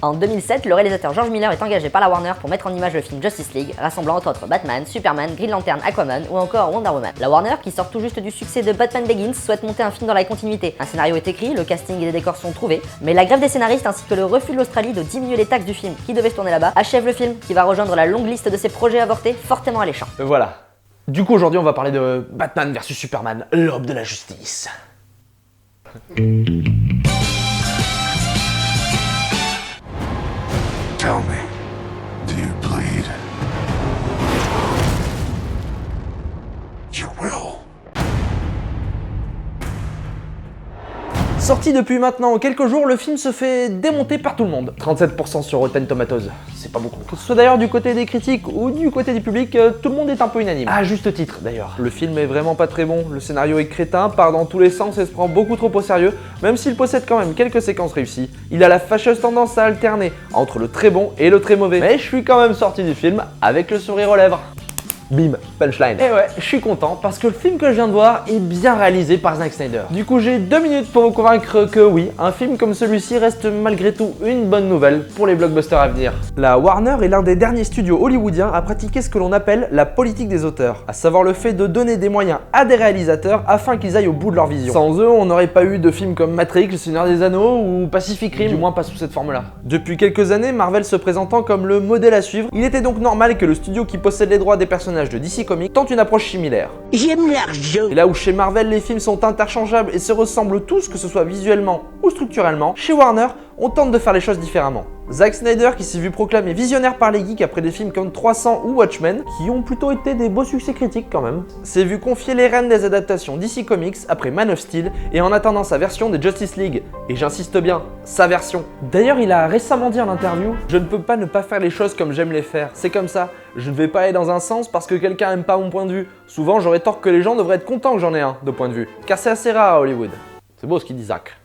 En 2007, le réalisateur George Miller est engagé par la Warner pour mettre en image le film Justice League, rassemblant entre autres Batman, Superman, Green Lantern, Aquaman ou encore Wonder Woman. La Warner, qui sort tout juste du succès de Batman Begins, souhaite monter un film dans la continuité. Un scénario est écrit, le casting et les décors sont trouvés, mais la grève des scénaristes ainsi que le refus de l'Australie de diminuer les taxes du film qui devait se tourner là-bas achève le film, qui va rejoindre la longue liste de ses projets avortés fortement alléchants. Voilà. Du coup, aujourd'hui, on va parler de Batman vs Superman, l'aube de la justice. Tell me, do you bleed? You will. Sorti depuis maintenant quelques jours, le film se fait démonter par tout le monde. 37% sur Rotten Tomatoes, c'est pas beaucoup. Que ce soit d'ailleurs du côté des critiques ou du côté du public, tout le monde est un peu unanime. À juste titre d'ailleurs. Le film est vraiment pas très bon, le scénario est crétin, part dans tous les sens et se prend beaucoup trop au sérieux, même s'il possède quand même quelques séquences réussies. Il a la fâcheuse tendance à alterner entre le très bon et le très mauvais. Mais je suis quand même sorti du film avec le sourire aux lèvres. Bim, punchline. Et ouais, je suis content parce que le film que je viens de voir est bien réalisé par Zack Snyder. Du coup, j'ai 2 minutes pour vous convaincre que oui, un film comme celui-ci reste malgré tout une bonne nouvelle pour les blockbusters à venir. La Warner est l'un des derniers studios hollywoodiens à pratiquer ce que l'on appelle la politique des auteurs, à savoir le fait de donner des moyens à des réalisateurs afin qu'ils aillent au bout de leur vision. Sans eux, on n'aurait pas eu de films comme Matrix, Le Seigneur des Anneaux ou Pacific Rim, du moins pas sous cette forme-là. Depuis quelques années, Marvel se présentant comme le modèle à suivre, il était donc normal que le studio qui possède les droits des personnages de DC Comics tente une approche similaire. J'aime l'argent. Et là où chez Marvel les films sont interchangeables et se ressemblent tous, que ce soit visuellement ou structurellement, chez Warner, on tente de faire les choses différemment. Zack Snyder, qui s'est vu proclamé visionnaire par les geeks après des films comme 300 ou Watchmen, qui ont plutôt été des beaux succès critiques quand même, s'est vu confier les rênes des adaptations DC Comics après Man of Steel et en attendant sa version des Justice League. Et j'insiste bien, sa version. D'ailleurs, il a récemment dit en interview « Je ne peux pas ne pas faire les choses comme j'aime les faire, c'est comme ça. Je ne vais pas aller dans un sens parce que quelqu'un n'aime pas mon point de vue. Souvent, j'aurais tort que les gens devraient être contents que j'en ai un de point de vue. Car c'est assez rare à Hollywood. » C'est beau ce qu'il dit Zack.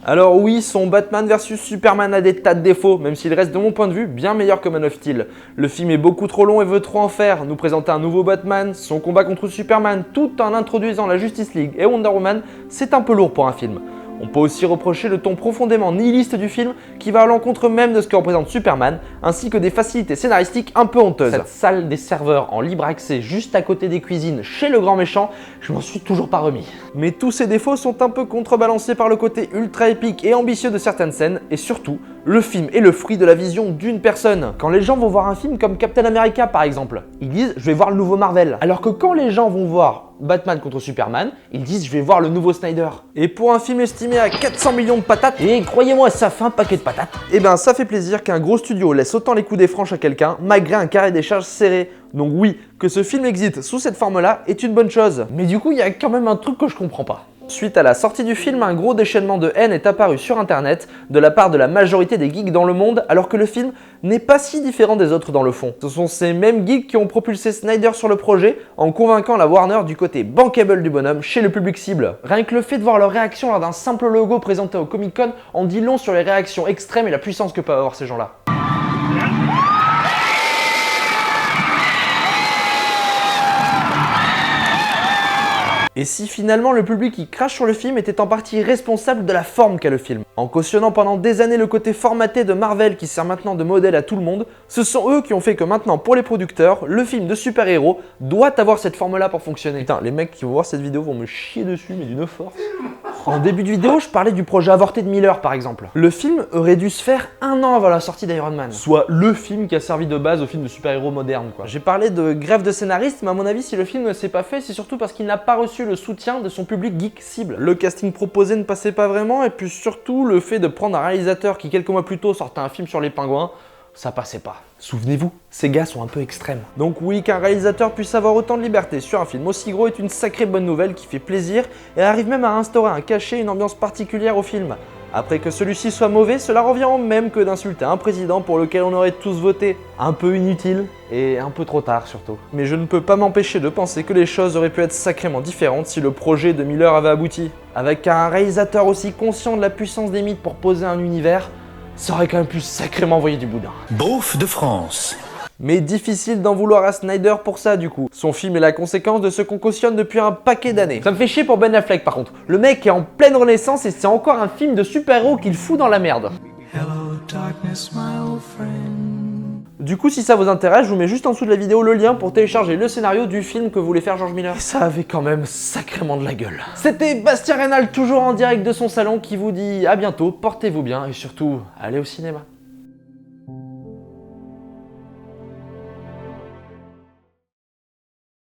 Alors oui, son Batman vs Superman a des tas de défauts, même s'il reste de mon point de vue bien meilleur que Man of Steel. Le film est beaucoup trop long et veut trop en faire, nous présenter un nouveau Batman, son combat contre Superman, tout en introduisant la Justice League et Wonder Woman, c'est un peu lourd pour un film. On peut aussi reprocher le ton profondément nihiliste du film qui va à l'encontre même de ce que représente Superman, ainsi que des facilités scénaristiques un peu honteuses. Cette salle des serveurs en libre accès juste à côté des cuisines chez le grand méchant, je m'en suis toujours pas remis. Mais tous ces défauts sont un peu contrebalancés par le côté ultra épique et ambitieux de certaines scènes, et surtout, le film est le fruit de la vision d'une personne. Quand les gens vont voir un film comme Captain America par exemple, ils disent « je vais voir le nouveau Marvel », alors que quand les gens vont voir Batman contre Superman, ils disent je vais voir le nouveau Snyder. Et pour un film estimé à 400 millions de patates, et croyez-moi ça fait un paquet de patates, et ben ça fait plaisir qu'un gros studio laisse autant les coups des franches à quelqu'un malgré un carré des charges serré. Donc oui, que ce film existe sous cette forme-là est une bonne chose. Mais du coup il y a quand même un truc que je comprends pas. Suite à la sortie du film, un gros déchaînement de haine est apparu sur internet de la part de la majorité des geeks dans le monde, alors que le film n'est pas si différent des autres dans le fond. Ce sont ces mêmes geeks qui ont propulsé Snyder sur le projet en convainquant la Warner du côté bankable du bonhomme chez le public cible. Rien que le fait de voir leur réaction lors d'un simple logo présenté au Comic-Con en dit long sur les réactions extrêmes et la puissance que peuvent avoir ces gens-là. Et si finalement le public qui crache sur le film était en partie responsable de la forme qu'a le film, en cautionnant pendant des années le côté formaté de Marvel qui sert maintenant de modèle à tout le monde, ce sont eux qui ont fait que maintenant pour les producteurs, le film de super-héros doit avoir cette forme-là pour fonctionner. Putain, les mecs qui vont voir cette vidéo vont me chier dessus mais d'une force. En début de vidéo, je parlais du projet avorté de Miller par exemple. Le film aurait dû se faire 1 an avant la sortie d'Iron Man, soit le film qui a servi de base au film de super-héros moderne quoi. J'ai parlé de grève de scénaristes, mais à mon avis si le film ne s'est pas fait, c'est surtout parce qu'il n'a pas reçu le soutien de son public geek cible. Le casting proposé ne passait pas vraiment, et puis surtout le fait de prendre un réalisateur qui quelques mois plus tôt sortait un film sur les pingouins, ça passait pas. Souvenez-vous, ces gars sont un peu extrêmes. Donc oui, qu'un réalisateur puisse avoir autant de liberté sur un film aussi gros est une sacrée bonne nouvelle qui fait plaisir et arrive même à instaurer un cachet, une ambiance particulière au film. Après que celui-ci soit mauvais, cela revient au même que d'insulter un président pour lequel on aurait tous voté. Un peu inutile et un peu trop tard surtout. Mais je ne peux pas m'empêcher de penser que les choses auraient pu être sacrément différentes si le projet de Miller avait abouti. Avec un réalisateur aussi conscient de la puissance des mythes pour poser un univers, ça aurait quand même pu sacrément envoyer du boudin. Beauf de France. Mais difficile d'en vouloir à Snyder pour ça du coup. Son film est la conséquence de ce qu'on cautionne depuis un paquet d'années. Ça me fait chier pour Ben Affleck par contre. Le mec est en pleine renaissance et c'est encore un film de super-héros qu'il fout dans la merde. Hello darkness, my old friend. Du coup, si ça vous intéresse, je vous mets juste en dessous de la vidéo le lien pour télécharger le scénario du film que voulait faire George Miller. Et ça avait quand même sacrément de la gueule. C'était Bastien Rénal, toujours en direct de son salon, qui vous dit à bientôt, portez-vous bien et surtout, allez au cinéma.